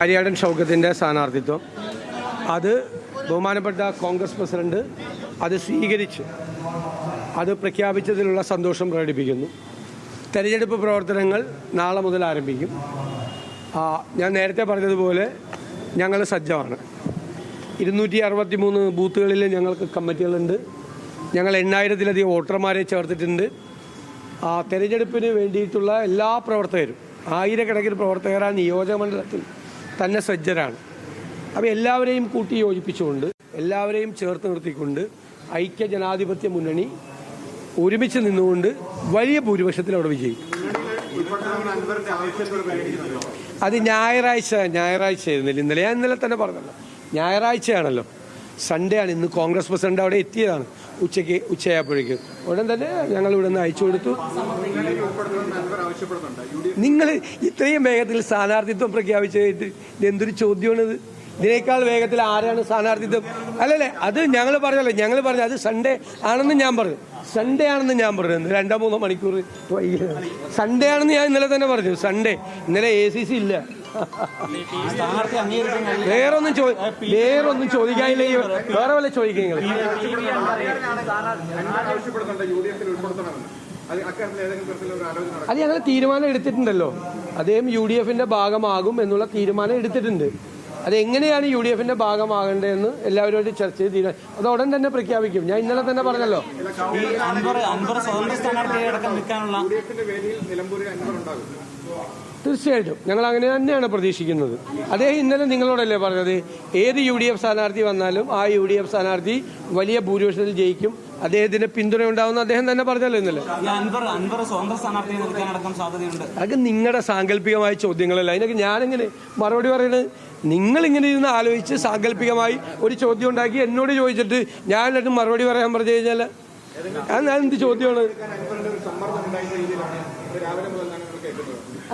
ആര്യാടൻ ഷൗക്കത്തിൻ്റെ സ്ഥാനാർത്ഥിത്വം അത് ബഹുമാനപ്പെട്ട കോൺഗ്രസ് പ്രസിഡന്റ് അത് സ്വീകരിച്ച് അത് പ്രഖ്യാപിച്ചതിലുള്ള സന്തോഷം പ്രകടിപ്പിക്കുന്നു. തെരഞ്ഞെടുപ്പ് പ്രവർത്തനങ്ങൾ നാളെ മുതൽ ആരംഭിക്കും. ഞാൻ നേരത്തെ പറഞ്ഞതുപോലെ ഞങ്ങൾ സജ്ജമാണ്. 263 ബൂത്തുകളിൽ ഞങ്ങൾക്ക് കമ്മിറ്റികളുണ്ട്. ഞങ്ങൾ 8000-ലധികം വോട്ടർമാരെ ചേർത്തിട്ടുണ്ട്. തെരഞ്ഞെടുപ്പിന് വേണ്ടിയിട്ടുള്ള എല്ലാ പ്രവർത്തകരും, ആയിരക്കണക്കിന് പ്രവർത്തകർ ആ നിയോജകമണ്ഡലത്തിൽ തന്നെ സജ്ജരാണ്. അപ്പോൾ എല്ലാവരെയും കൂട്ടി യോജിപ്പിച്ചുകൊണ്ട്, എല്ലാവരെയും ചേർത്ത് നിർത്തിക്കൊണ്ട് ഐക്യ ജനാധിപത്യ മുന്നണി ഒരുമിച്ച് നിന്നുകൊണ്ട് വലിയ ഭൂരിപക്ഷത്തിൽ അവിടെ വിജയിക്കും. അത് ഞായറാഴ്ച ആയിരുന്നില്ല, ഇന്നലെ തന്നെ പറഞ്ഞല്ലോ, ഞായറാഴ്ചയാണല്ലോ, സൺഡേ ആണ്. ഇന്ന് കോൺഗ്രസ് പ്രസിഡന്റ് അവിടെ എത്തിയതാണ് ഉച്ചയായപ്പോഴേക്കും. ഉടൻ തന്നെ ഞങ്ങൾ ഇവിടെ നിന്ന് അയച്ചു കൊടുത്തു. നിങ്ങൾ ഇത്രയും വേഗത്തിൽ സ്ഥാനാർത്ഥിത്വം പ്രഖ്യാപിച്ചിട്ട് ഇതെന്തൊരു ചോദ്യമാണിത്? ഇതിനേക്കാൾ വേഗത്തിൽ ആരാണ് സ്ഥാനാർത്ഥിത്വം? അല്ലല്ലേ, അത് ഞങ്ങൾ പറഞ്ഞു അത് സൺഡേ ആണെന്ന് ഞാൻ പറഞ്ഞു. 2-3 മണിക്കൂർ സൺഡേ ആണെന്ന് ഞാൻ ഇന്നലെ തന്നെ പറഞ്ഞു. സൺഡേ ഇന്നലെ ACC ഇല്ല. വേറൊന്നും ചോദിക്കാനില്ല. വേറെ വല്ല ചോദിക്കുക. അത് ഞങ്ങൾ തീരുമാനം എടുത്തിട്ടുണ്ടല്ലോ. അദ്ദേഹം UDF-ന്റെ ഭാഗമാകും എന്നുള്ള തീരുമാനം എടുത്തിട്ടുണ്ട്. അതെങ്ങനെയാണ് UDF-ന്റെ ഭാഗമാകേണ്ടതെന്ന് എല്ലാവരോടും ചർച്ച ചെയ്ത് തീരുമാനം അത് ഉടൻ തന്നെ പ്രഖ്യാപിക്കും. ഞാൻ ഇന്നലെ തന്നെ പറഞ്ഞല്ലോ. തീർച്ചയായിട്ടും ഞങ്ങൾ അങ്ങനെ തന്നെയാണ് പ്രതീക്ഷിക്കുന്നത്. അദ്ദേഹം ഇന്നലെ നിങ്ങളോടല്ലേ പറഞ്ഞത്, ഏത് UDF സ്ഥാനാർത്ഥി വന്നാലും ആ UDF സ്ഥാനാർത്ഥി വലിയ ഭൂരിപക്ഷത്തിൽ ജയിക്കും, അദ്ദേഹത്തിന് പിന്തുണ ഉണ്ടാവുന്ന അദ്ദേഹം തന്നെ പറഞ്ഞല്ലോ ഇന്നലെ. അതൊക്കെ നിങ്ങളുടെ സാങ്കല്പികമായ ചോദ്യങ്ങളല്ല. അതിനൊക്കെ ഞാനെങ്ങനെ മറുപടി പറയുന്നത്? നിങ്ങളിങ്ങനെ ഇരുന്ന് ആലോചിച്ച് സാങ്കല്പികമായി ഒരു ചോദ്യം ഉണ്ടാക്കി എന്നോട് ചോദിച്ചിട്ട് ഞാൻ എന്നിട്ട് മറുപടി പറയാൻ പറഞ്ഞു കഴിഞ്ഞാൽ ഞാൻ എന്ത് ചോദ്യമാണ്?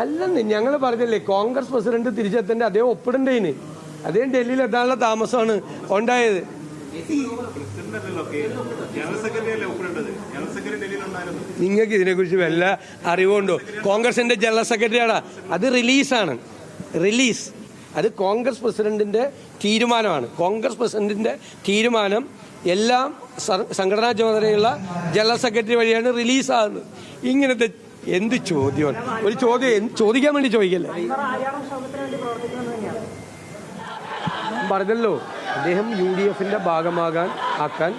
അല്ലെന്ന് ഞങ്ങൾ പറഞ്ഞല്ലേ, കോൺഗ്രസ് പ്രസിഡന്റ് തിരിച്ചെത്തേണ്ട അദ്ദേഹം ഒപ്പിടണ്ടേന്. അദ്ദേഹം ഡൽഹിയിൽ എത്താനുള്ള താമസമാണ് ഉണ്ടായത്. നിങ്ങൾക്ക് ഇതിനെക്കുറിച്ച് വല്ല അറിവുണ്ടോ? കോൺഗ്രസിന്റെ ജനറൽ സെക്രട്ടറിയാണ്. അത് റിലീസാണ്. അത് കോൺഗ്രസ് പ്രസിഡന്റിന്റെ തീരുമാനമാണ്. കോൺഗ്രസ് പ്രസിഡന്റിന്റെ തീരുമാനം എല്ലാം സംഘടനാ ചുമതലയുള്ള ജനറൽ സെക്രട്ടറി വഴിയാണ് റിലീസാകുന്നത്. ഇങ്ങനത്തെ എന്ത് ചോദ്യമാണ്? ഒരു ചോദ്യം ചോദിക്കാൻ വേണ്ടി ചോദിക്കല്ലേ. പറഞ്ഞല്ലോ, അദ്ദേഹം UDF-ന്റെ ആക്കാൻ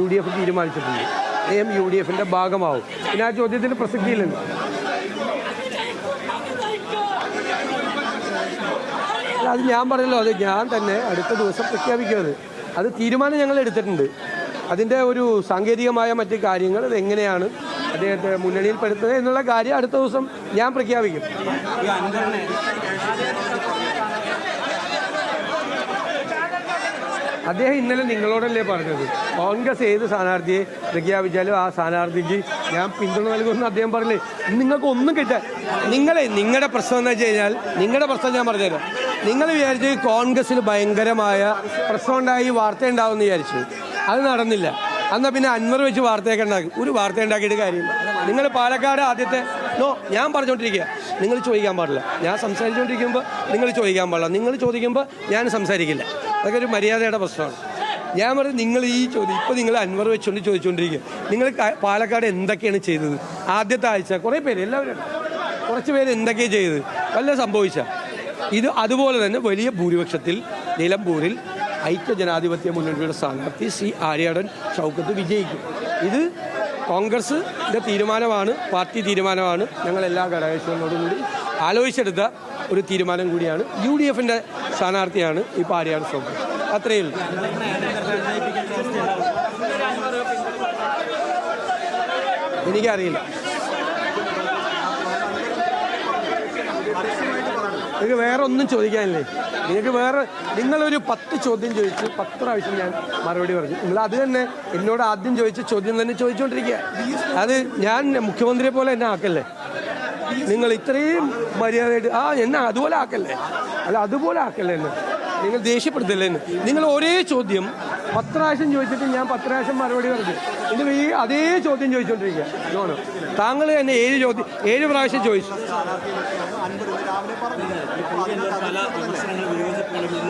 UDF തീരുമാനിച്ചിട്ടുണ്ട്. അദ്ദേഹം UDF-ന്റെ ഭാഗമാവും. പിന്നെ ആ ചോദ്യത്തിന് പ്രസക്തിയില്ലല്ലോ. അത് ഞാൻ പറഞ്ഞല്ലോ, അത് ഞാൻ തന്നെ അടുത്ത ദിവസം പ്രഖ്യാപിക്കുന്നത്. അത് തീരുമാനം ഞങ്ങൾ എടുത്തിട്ടുണ്ട്. അതിൻ്റെ ഒരു സാങ്കേതികമായ മറ്റ് കാര്യങ്ങൾ, അതെങ്ങനെയാണ് അദ്ദേഹത്തെ മുന്നണിയിൽപ്പെടുത്തുന്നത് എന്നുള്ള കാര്യം അടുത്ത ദിവസം ഞാൻ പ്രഖ്യാപിക്കും. അദ്ദേഹം ഇന്നലെ നിങ്ങളോടല്ലേ പറഞ്ഞത്, കോൺഗ്രസ് ഏത് സ്ഥാനാർത്ഥിയെ പ്രഖ്യാപിച്ചാലും ആ സ്ഥാനാർത്ഥിക്ക് ഞാൻ പിന്തുണ നൽകുമെന്ന് അദ്ദേഹം പറഞ്ഞില്ലേ. നിങ്ങൾക്ക് ഒന്നും കിട്ടാൻ നിങ്ങളുടെ പ്രശ്നം എന്ന് വെച്ച് കഴിഞ്ഞാൽ, നിങ്ങളുടെ പ്രശ്നം ഞാൻ പറഞ്ഞുതരാം. നിങ്ങൾ വിചാരിച്ച് കോൺഗ്രസ്സിൽ ഭയങ്കരമായ പ്രശ്നം ഉണ്ടായി വാർത്ത ഉണ്ടാവുമെന്ന് വിചാരിച്ചു. അത് നടന്നില്ല. എന്നാൽ പിന്നെ അൻവർ വെച്ച് വാർത്തയൊക്കെ ഉണ്ടാക്കി. ഒരു വാർത്ത ഉണ്ടാക്കിയിട്ട് കാര്യമില്ല. നിങ്ങൾ പാലക്കാട് ആദ്യത്തെ ഞാൻ പറഞ്ഞുകൊണ്ടിരിക്കുക, നിങ്ങൾ ചോദിക്കാൻ പാടില്ല. ഞാൻ സംസാരിച്ചുകൊണ്ടിരിക്കുമ്പോൾ നിങ്ങൾ ചോദിക്കാൻ പാടില്ല. നിങ്ങൾ ചോദിക്കുമ്പോൾ ഞാൻ സംസാരിക്കില്ല. അതൊക്കെ ഒരു മര്യാദയുടെ പ്രശ്നമാണ്. ഞാൻ പറഞ്ഞു, നിങ്ങൾ ഈ ചോദ്യം ഇപ്പോൾ നിങ്ങൾ അൻവർ വെച്ചുകൊണ്ട് ചോദിച്ചുകൊണ്ടിരിക്കുക. നിങ്ങൾ പാലക്കാട് എന്തൊക്കെയാണ് ചെയ്തത്? ആദ്യത്തെ ആഴ്ച കുറേ പേര്, എല്ലാവരും കുറച്ച് പേര് എന്തൊക്കെയാണ് ചെയ്തത്? വല്ല സംഭവിച്ച ഇത് അതുപോലെ തന്നെ വലിയ ഭൂരിപക്ഷത്തിൽ നിലമ്പൂരിൽ ഐക്യ ജനാധിപത്യ മുന്നണിയുടെ സ്ഥാനാർത്ഥി ശ്രീ ആര്യാടൻ ഷൗക്കത്ത് വിജയിക്കും. ഇത് കോൺഗ്രസിൻ്റെ തീരുമാനമാണ്, പാർട്ടി തീരുമാനമാണ്. ഞങ്ങൾ എല്ലാ ഘടകകക്ഷികളോടും കൂടി ആലോചിച്ചെടുത്ത ഒരു തീരുമാനം കൂടിയാണ്. UDF-ന്റെ സ്ഥാനാർത്ഥിയാണ് ഇപ്പോൾ ആര്യാടൻ ഷൗക്കത്ത്. അത്രയേ ഉള്ളൂ. എനിക്കറിയില്ല. നിങ്ങൾക്ക് വേറെ ഒന്നും ചോദിക്കാനില്ലേ? നിങ്ങളൊരു 10 ചോദ്യം ചോദിച്ച് 10 പ്രാവശ്യം ഞാൻ മറുപടി പറഞ്ഞു. നിങ്ങൾ അത് തന്നെ എന്നോട് ആദ്യം ചോദിച്ച ചോദ്യം തന്നെ ചോദിച്ചുകൊണ്ടിരിക്കുക. അത് ഞാൻ മുഖ്യമന്ത്രിയെ പോലെ എന്നെ ആക്കല്ലേ. നിങ്ങൾ ഇത്രയും മര്യാദയായിട്ട് എന്നെ അതുപോലെ ആക്കല്ലേ. അല്ല, അതുപോലെ ആക്കല്ലേ എന്നെ. നിങ്ങൾ ദേഷ്യപ്പെടുത്തല്ലേ എന്നെ. നിങ്ങൾ ഒരേ ചോദ്യം 10 പ്രാവശ്യം ചോദിച്ചിട്ട് ഞാൻ 10 പ്രാവശ്യം മറുപടി പറഞ്ഞു. ഇത് ഈ അതേ ചോദ്യം ചോദിച്ചുകൊണ്ടിരിക്കുക. ജോണ്, താങ്കൾ തന്നെ 7 പ്രാവശ്യം ചോദിച്ചു.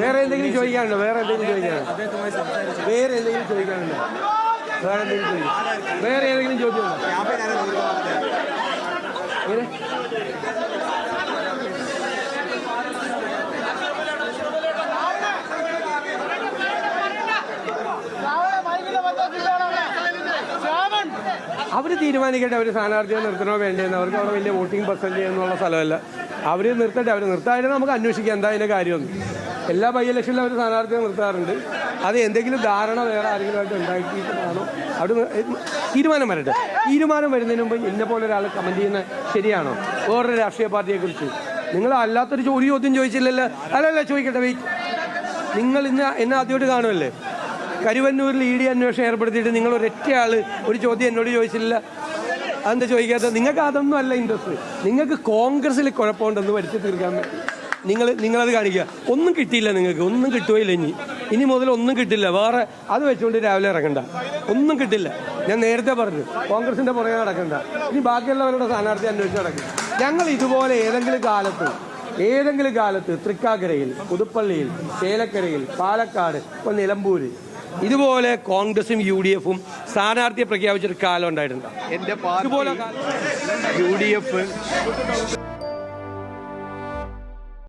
വേറെ എന്തെങ്കിലും ചോദിക്കാനുണ്ടോ? വേറെ എന്തെങ്കിലും ചോദിക്കാനുണ്ടോ? വേറെ ഏതെങ്കിലും ചോദ്യമുണ്ടോ? എങ്ങനെ? അവർ തീരുമാനിക്കട്ടെ, അവർ സ്ഥാനാർത്ഥിയെ നിർത്തണോ വേണ്ടതെന്ന്. അവർക്ക് അവിടെ വലിയ വോട്ടിംഗ് പെർസെൻറ്റേജ് എന്നുള്ള സ്ഥലമല്ല. അവർ നിർത്തട്ടെ. അവർ നിർത്താതെ നമുക്ക് അന്വേഷിക്കാം എന്താ അതിൻ്റെ കാര്യമൊന്നും. എല്ലാ ബൈ ഇലക്ഷനിലും അവർ സ്ഥാനാർത്ഥിയെ നിർത്താറുണ്ട്. അത് എന്തെങ്കിലും ധാരണ വേറെ ആരെങ്കിലുമായിട്ട് ഉണ്ടാക്കിയിട്ടാണോ അവിടെ തീരുമാനം വരട്ടെ. തീരുമാനം വരുന്നതിന് മുമ്പ് എന്നെ പോലെ ഒരാൾ കമൻറ്റ് ചെയ്യുന്നത് ശരിയാണോ? വേറൊരു രാഷ്ട്രീയ പാർട്ടിയെക്കുറിച്ച് നിങ്ങൾ അല്ലാത്തൊരു ഒരു ചോദ്യം ചോദിച്ചില്ലല്ലോ. അല്ലല്ല, ചോദിക്കട്ടെ, വെയിറ്റ്. നിങ്ങൾ ഇന്ന് എന്നെ ആദ്യമായിട്ട് കാണുമല്ലേ? കരുവന്നൂരിൽ ED അന്വേഷണം ഏർപ്പെടുത്തിയിട്ട് നിങ്ങൾ ഒരൊറ്റ ആൾ ഒരു ചോദ്യം എന്നോട് ചോദിച്ചില്ല. അതെന്താ ചോദിക്കാത്തത്? നിങ്ങൾക്ക് അതൊന്നും അല്ല ഇൻട്രസ്റ്റ്. നിങ്ങൾക്ക് കോൺഗ്രസ്സിൽ കുഴപ്പമുണ്ടെന്ന് വരുത്തി തീർക്കാൻ വേണ്ടി നിങ്ങളത് കാണിക്കുക. ഒന്നും കിട്ടിയില്ല, നിങ്ങൾക്ക് ഒന്നും കിട്ടുകയില്ല. ഇനി മുതൽ ഒന്നും കിട്ടില്ല. വേറെ അത് വെച്ചുകൊണ്ട് രാവിലെ ഇറങ്ങണ്ട. ഒന്നും കിട്ടില്ല. ഞാൻ നേരത്തെ പറഞ്ഞു, കോൺഗ്രസിൻ്റെ പുറകെ നടക്കണ്ട. ഇനി ബാക്കിയുള്ളവരുടെ സ്ഥാനാർത്ഥി അന്വേഷിച്ച് നടക്കും. ഞങ്ങൾ ഇതുപോലെ ഏതെങ്കിലും കാലത്ത് തൃക്കാക്കരയിൽ, പുതുപ്പള്ളിയിൽ, ചേലക്കരയിൽ, പാലക്കാട്, ഇപ്പോൾ നിലമ്പൂര് ഇതുപോലെ കോൺഗ്രസും UDF-ഉം സ്ഥാനാർത്ഥിയെ പ്രഖ്യാപിച്ചൊരു കാലം ഉണ്ടായിട്ടുണ്ട്. എൻ്റെ പാർട്ടി UDF